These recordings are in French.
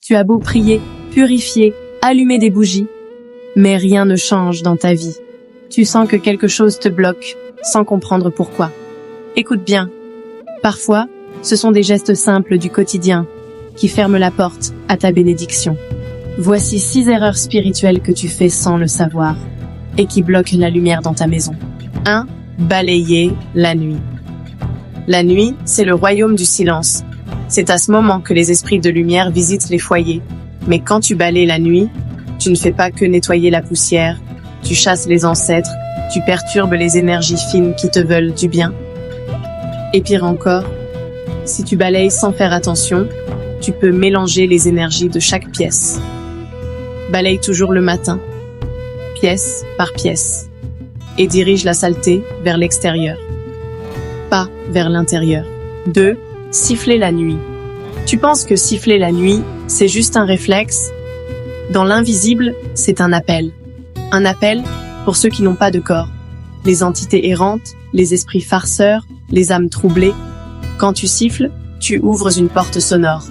Tu as beau prier, purifier, allumer des bougies, mais rien ne change dans ta vie. Tu sens que quelque chose te bloque, sans comprendre pourquoi. Écoute bien. Parfois, ce sont des gestes simples du quotidien qui ferment la porte à ta bénédiction. Voici 6 erreurs spirituelles que tu fais sans le savoir et qui bloquent la lumière dans ta maison. 1. Balayer la nuit. La nuit, c'est le royaume du silence. C'est à ce moment que les esprits de lumière visitent les foyers. Mais quand tu balayes la nuit, tu ne fais pas que nettoyer la poussière, tu chasses les ancêtres, tu perturbes les énergies fines qui te veulent du bien. Et pire encore, si tu balayes sans faire attention, tu peux mélanger les énergies de chaque pièce. Balaye toujours le matin, pièce par pièce, et dirige la saleté vers l'extérieur, pas vers l'intérieur. 2. Siffler la nuit. Tu penses que siffler la nuit, c'est juste un réflexe? Dans l'invisible, c'est un appel. Un appel pour ceux qui n'ont pas de corps. Les entités errantes, les esprits farceurs, les âmes troublées. Quand tu siffles, tu ouvres une porte sonore.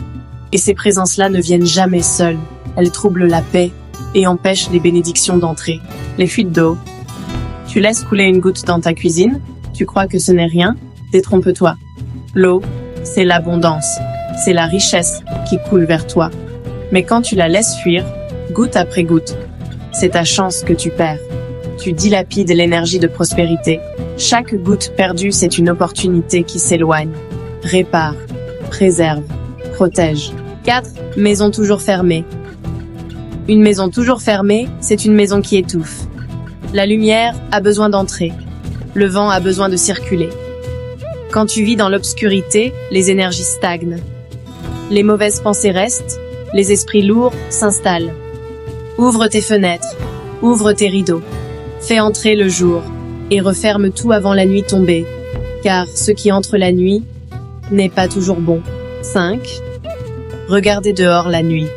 Et ces présences-là ne viennent jamais seules. Elles troublent la paix et empêchent les bénédictions d'entrer. Les fuites d'eau. Tu laisses couler une goutte dans ta cuisine, tu crois que ce n'est rien, détrompe-toi. L'eau, c'est l'abondance, c'est la richesse qui coule vers toi. Mais quand tu la laisses fuir, goutte après goutte, c'est ta chance que tu perds. Tu dilapides l'énergie de prospérité. Chaque goutte perdue, c'est une opportunité qui s'éloigne. Répare, préserve, protège. 4. Maison toujours fermée. Une maison toujours fermée, c'est une maison qui étouffe. La lumière a besoin d'entrer. Le vent a besoin de circuler. Quand tu vis dans l'obscurité, les énergies stagnent. Les mauvaises pensées restent, les esprits lourds s'installent. Ouvre tes fenêtres, ouvre tes rideaux. Fais entrer le jour et referme tout avant la nuit tombée, car ce qui entre la nuit n'est pas toujours bon. 5. Regardez dehors la nuit.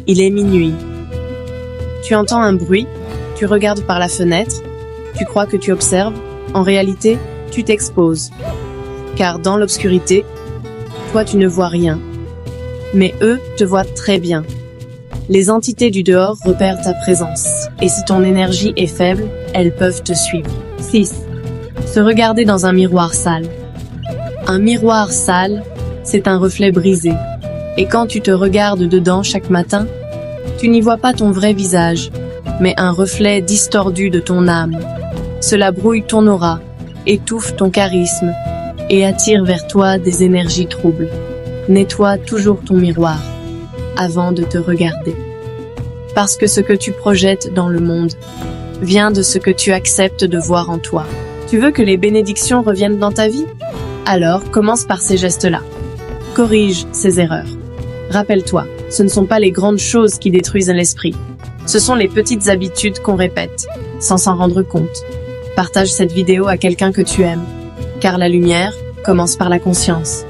Il est minuit. Tu entends un bruit, tu regardes par la fenêtre, tu crois que tu observes, en réalité, tu t'exposes. Car dans l'obscurité, toi tu ne vois rien. Mais eux te voient très bien. Les entités du dehors repèrent ta présence. Et si ton énergie est faible, elles peuvent te suivre. 6. Se regarder dans un miroir sale. Un miroir sale, c'est un reflet brisé. Et quand tu te regardes dedans chaque matin, tu n'y vois pas ton vrai visage, mais un reflet distordu de ton âme. Cela brouille ton aura, étouffe ton charisme et attire vers toi des énergies troubles. Nettoie toujours ton miroir avant de te regarder. Parce que ce que tu projettes dans le monde vient de ce que tu acceptes de voir en toi. Tu veux que les bénédictions reviennent dans ta vie? Alors, commence par ces gestes-là. Corrige ces erreurs. Rappelle-toi, ce ne sont pas les grandes choses qui détruisent l'esprit. Ce sont les petites habitudes qu'on répète, sans s'en rendre compte. Partage cette vidéo à quelqu'un que tu aimes, car la lumière commence par la conscience.